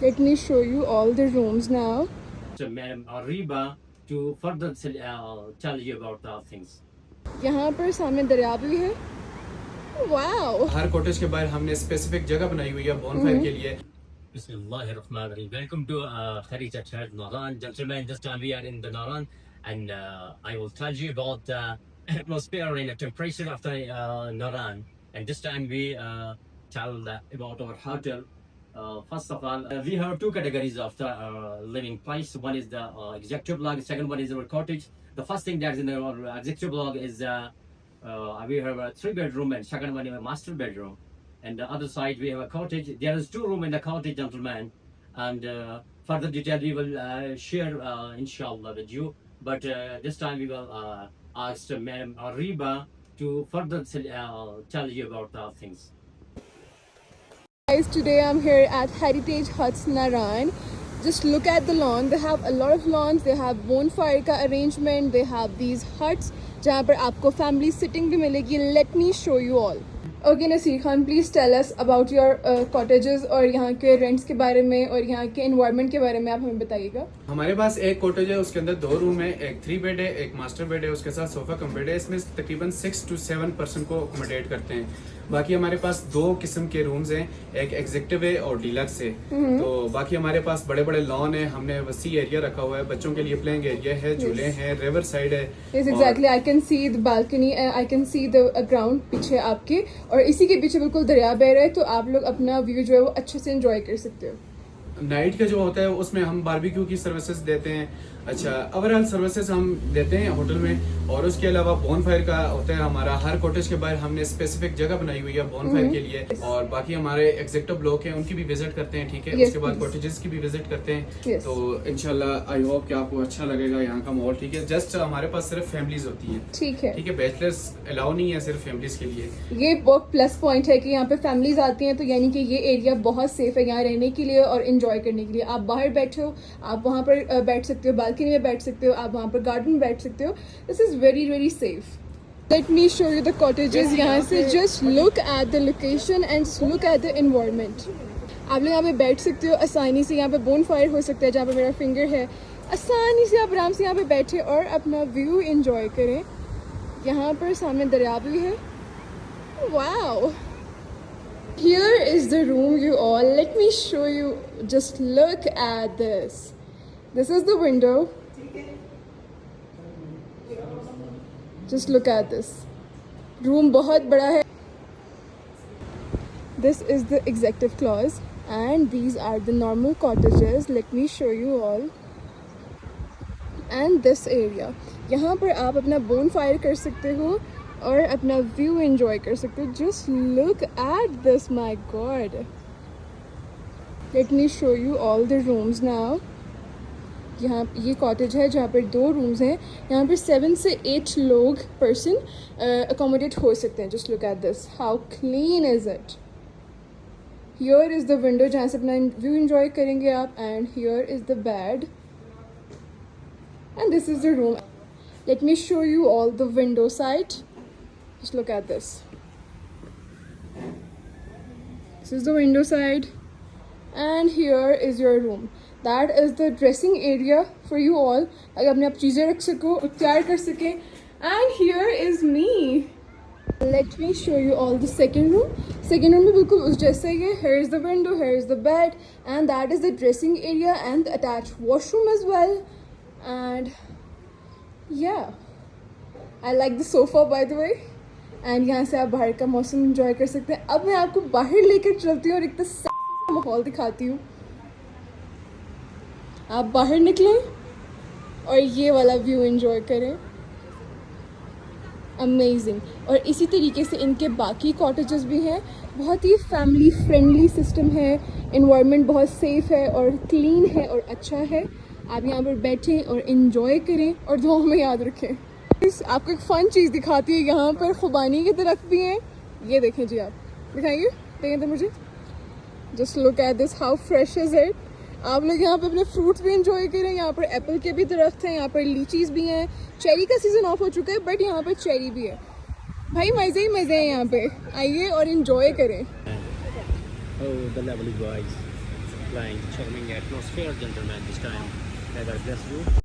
Let me show you all the rooms now. So, Madam Ariba, to further tell you about the things. यहाँ पर सामने दरिया भी है. Wow. हर cottage के बाहर हमने स्पेसिफिक जगह बनाई हुई है बॉनफायर के लिए. Bismillahirrahmanirrahim. Welcome to Heritage Church Naran. Gentlemen, this time we are in the Naran, and I will tell you about the atmosphere and the temperature of the Naran. And this time we tell about our hotel. First of all, we have two categories of the living place. One is the executive block. Second one is our cottage. The first thing that is in our executive block is we have a 3-bedroom, and second one is a master bedroom. And the other side we have a cottage. There is 2 rooms in the cottage, gentlemen. And further detail we will share inshallah with you. But this time we will ask Madam Ariba to further tell you about the things. Guys, today I'm here at Heritage Huts Naran. Just look at the lawn. They have a lot of lawns. They have bonfire ka arrangement. They have these huts जहाँ पर आपको family sitting भी मिलेगी. Let me show you all. Okay, Nasir Khan, please tell us about your cottages और यहाँ के rents के बारे में और यहाँ के environment के बारे में आप हमें बताइएगा. हमारे पास एक कॉटेज है, उसके अंदर 2 रूम है, एक 3 बेड है, एक मास्टर बेड है, उसके साथ सोफा कम बेड है. इसमें तकरीबन 6 to 7 पर्सन को अकोमोडेट करते हैं. बाकी हमारे पास 2 किस्म के रूम्स हैं, एक एग्जीक्यूटिव है और डीलक्स है. तो बाकी हमारे पास बड़े बड़े लॉन है, हमने वसी एरिया रखा हुआ है, बच्चों के लिए प्लेइंग एरिया है, झूले हैं, रिवर साइड है. Yes, exactly. I can see the balcony and I can see the ground पीछे आपके, और इसी के पीछे बिल्कुल दरिया बह रहा है, तो आप लोग अपना व्यू जो है वो अच्छे से एंजॉय कर सकते हो. नाइट का जो होता है उसमें हम बारबेक्यू की सर्विसेज देते हैं. अच्छा, ओवरऑल सर्विसेज हम देते हैं होटल में. और उसके अलावा बॉनफायर का होता है हमारा. हर कॉटेज के बाहर हमने स्पेसिफिक जगह बनाई हुई है बॉनफायर के लिए. और बाकी हमारे एग्जीक्यूटिव ब्लॉक हैं, उनकी भी विजिट करते हैं. ठीक है, उसके बाद कॉटेजेस की भी विजिट करते हैं. तो इंशाल्लाह आई होप कि आपको अच्छा लगेगा यहाँ का माहौल. ठीक है, जस्ट हमारे पास सिर्फ फैमिलीज होती हैं. ठीक है, बैचलर्स अलाउ नहीं है, सिर्फ फैमिलीज के लिए. ये बहुत प्लस पॉइंट है कि यहाँ पे फैमिलीज आती हैं, तो यानी कि ये एरिया बहुत सेफ है यहाँ रहने के लिए और एंजॉय करने के लिए. आप बाहर बैठे हो, आप वहाँ पर बैठ सकते हो, बालकनी में बैठ सकते हो, आप वहाँ पर गार्डन में बैठ सकते हो. This is very very safe. Let me show you the cottages. यहाँ से just look at the location and just look at the environment. आप लोग यहाँ पे बैठ सकते हो आसानी से. यहाँ पे bonfire हो सकता है जहाँ पे मेरा फिंगर है. आसानी से आप आराम से यहाँ पे बैठे और अपना व्यू एंजॉय करें. यहाँ पर सामने दरिया भी है. Wow. Here is the room, you all. Let me show you. Just look at this. This is the window. Just look at this. Room बहुत बड़ा है. This is the executive clause and these are the normal cottages. Let me show you all. And this area. यहाँ पर आप अपना bonfire कर सकते हो और अपना view enjoy कर सकते हो. Just look at this, my God. Let me show you all the rooms now. यहाँ ये कॉटेज है जहाँ पर 2 रूम्स हैं. यहाँ पर 7 से 8 लोग पर्सन अकोमोडेट हो सकते हैं. Just look at this, how clean is it. Here is the window जहाँ से अपना व्यू एंजॉय करेंगे आप. And here is the bed and this is the room. Let me show you all the window side. Just look at this. This is the window side and here is your room. That is the dressing area for you all. ताकि अपने आप चीज़ें रख सको, तैयार कर सकें. And here is me. Let me show you all the second room. Second room में बिल्कुल उस जैसा ही है. Here is the window, here is the bed, and that is the dressing area and the attached washroom as well. And yeah, I like the sofa by the way. And यहाँ से आप बाहर का मौसम enjoy कर सकते हैं. अब मैं आपको बाहर लेकर चलती हूँ और एक माहौल दिखाती हूँ. आप बाहर निकलें और ये वाला व्यू एंजॉय करें. अमेजिंग. और इसी तरीके से इनके बाकी कॉटेजेस भी हैं. बहुत ही फैमिली फ्रेंडली सिस्टम है. एनवायरनमेंट बहुत सेफ है और क्लीन है और अच्छा है. आप यहाँ पर बैठें और एंजॉय करें और दुआओं में याद रखें. आपको एक फ़न चीज़ दिखाती है. यहाँ पर खुबानी के दरख्त भी हैं. ये देखें जी, आप दिखाएंगे, देखें तो मुझे. Just look at this, how fresh is it. आप लोग यहाँ पे अपने फ्रूट्स भी इंजॉय करें. यहाँ पर एप्पल के भी दरख्त हैं, यहाँ पर लीचीज़ भी हैं. चेरी का सीज़न ऑफ हो चुका है बट यहाँ पर चेरी भी है. भाई मज़े ही मज़े हैं यहाँ पे. आइए और इंजॉय करें. Oh, the lovely guys. applying charming atmosphere, gentlemen, this time. May God bless you.